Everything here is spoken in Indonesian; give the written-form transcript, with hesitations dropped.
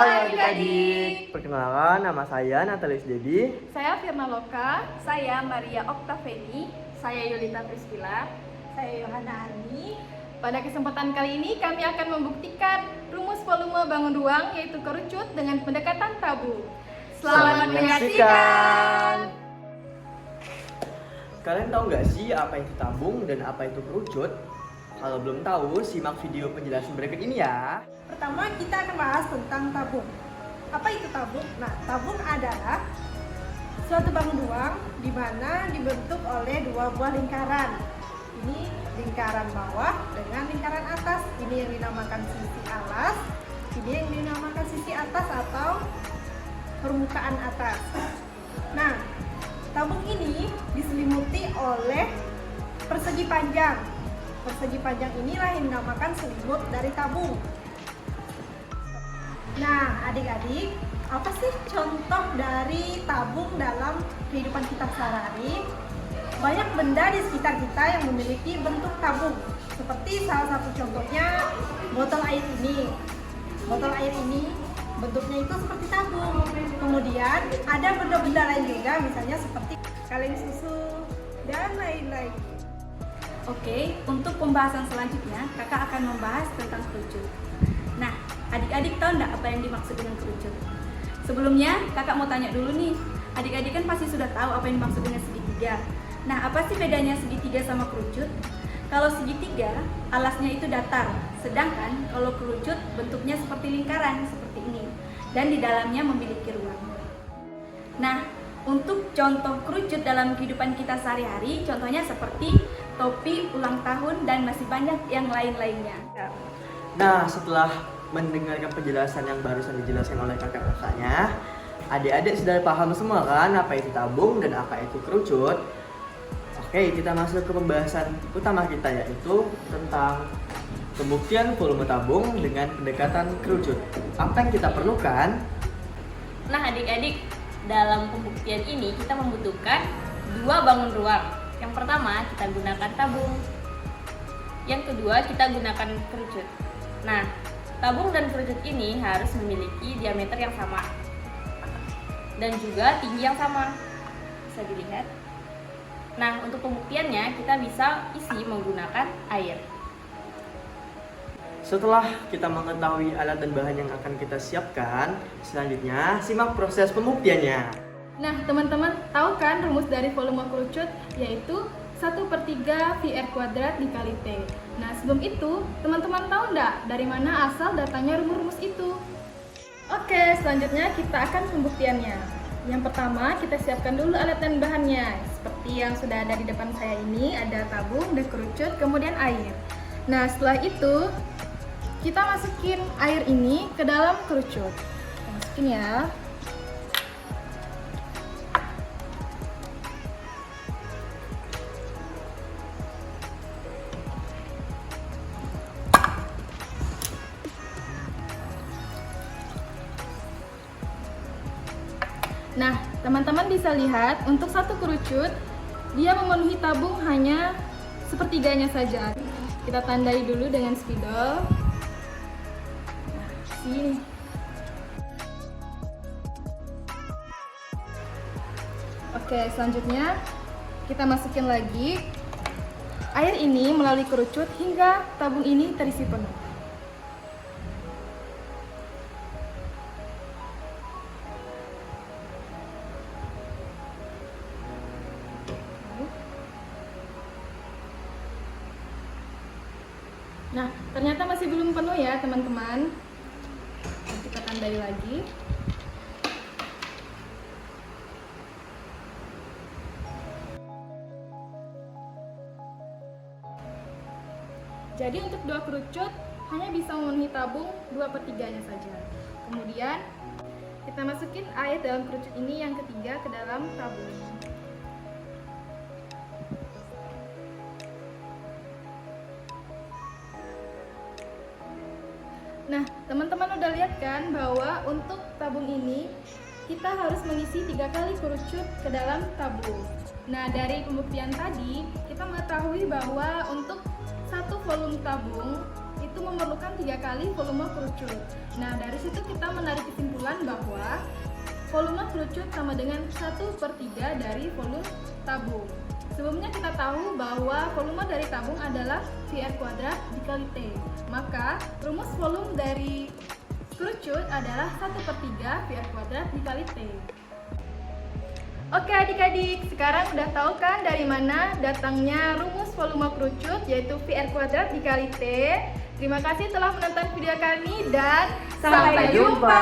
Halo adik-adik, perkenalkan nama saya Natalis Dedi. Saya Firna Loka. Saya Maria Oktaveni. Saya Yulita Priscila. Saya Yohana Arni. Pada kesempatan kali ini kami akan membuktikan rumus volume bangun ruang yaitu kerucut dengan pendekatan tabung. Selamat menyaksikan. Kalian tahu nggak sih apa itu tabung dan apa itu kerucut? Kalau belum tahu, simak video penjelasan berikut ini ya. Pertama kita akan bahas tentang tabung. Apa itu tabung? Nah, tabung adalah suatu bangun ruang di mana dibentuk oleh dua buah lingkaran. Ini lingkaran bawah dengan lingkaran atas. Ini yang dinamakan sisi alas, ini yang dinamakan sisi atas atau permukaan atas. Nah, tabung ini diselimuti oleh persegi panjang. Persegi panjang inilah yang dinamakan selimut dari tabung. Nah, adik-adik, apa sih contoh dari tabung dalam kehidupan kita sehari-hari? Banyak benda di sekitar kita yang memiliki bentuk tabung. Seperti salah satu contohnya botol air ini. Botol air ini bentuknya itu seperti tabung. Kemudian ada benda-benda lain juga, misalnya seperti kaleng susu dan lain-lain. Oke, untuk pembahasan selanjutnya, kakak akan membahas tentang kerucut. Nah, adik-adik tahu nggak apa yang dimaksud dengan kerucut? Sebelumnya, kakak mau tanya dulu nih. Adik-adik kan pasti sudah tahu apa yang dimaksud dengan segitiga. Nah, apa sih bedanya segitiga sama kerucut? Kalau segitiga, alasnya itu datar. Sedangkan kalau kerucut, bentuknya seperti lingkaran, seperti ini. Dan di dalamnya memiliki ruang. Nah, untuk contoh kerucut dalam kehidupan kita sehari-hari, contohnya seperti topi ulang tahun dan masih banyak yang lain-lainnya. Nah, setelah mendengarkan penjelasan yang barusan dijelaskan oleh kakak-kakaknya, adik-adik sudah paham semua kan apa itu tabung dan apa itu kerucut? Oke, kita masuk ke pembahasan utama kita, yaitu tentang pembuktian volume tabung dengan pendekatan kerucut. Apa yang kita perlukan? Nah adik-adik, dalam pembuktian ini kita membutuhkan dua bangun ruang. Yang pertama kita gunakan tabung, yang kedua kita gunakan kerucut. Nah, tabung dan kerucut ini harus memiliki diameter yang sama dan juga tinggi yang sama, bisa dilihat. Nah, untuk pembuktiannya kita bisa isi menggunakan air. Setelah kita mengetahui alat dan bahan yang akan kita siapkan, selanjutnya simak proses pembuktiannya. Nah, teman-teman tahu kan rumus dari volume kerucut yaitu 1/3 VR kuadrat dikali T. Nah, sebelum itu, teman-teman tahu nggak dari mana asal datanya rumus itu? Oke, selanjutnya kita akan pembuktiannya. Yang pertama, kita siapkan dulu alat dan bahannya. Seperti yang sudah ada di depan saya ini, ada tabung, ada kerucut, kemudian air. Nah, setelah itu, kita masukin air ini ke dalam kerucut. Kita masukin ya. Nah, teman-teman bisa lihat untuk satu kerucut dia memenuhi tabung hanya sepertiganya saja. Kita tandai dulu dengan spidol. Nah, sini. Oke, selanjutnya kita masukin lagi air ini melalui kerucut hingga tabung ini terisi penuh. Nah, ternyata masih belum penuh ya teman-teman. Kita tandai lagi. Jadi untuk dua kerucut hanya bisa memenuhi tabung 2/3-nya saja. Kemudian kita masukin air dalam kerucut ini yang ketiga ke dalam tabung. Nah, teman-teman udah lihat kan bahwa untuk tabung ini kita harus mengisi 3 kali kerucut ke dalam tabung. Nah, dari pembuktian tadi kita mengetahui bahwa untuk satu volume tabung itu itu memerlukan 3 kali volume kerucut. Nah, dari situ kita menarik kesimpulan bahwa volume kerucut sama dengan 1/3 dari volume tabung. Sebelumnya kita tahu bahwa volume dari tabung adalah VR kuadrat dikali T. Maka rumus volume dari kerucut adalah 1/3 VR kuadrat dikali T. Oke adik-adik, sekarang udah tahu kan dari mana datangnya rumus volume kerucut yaitu VR kuadrat dikali T. Terima kasih telah menonton video kami dan Sampai jumpa.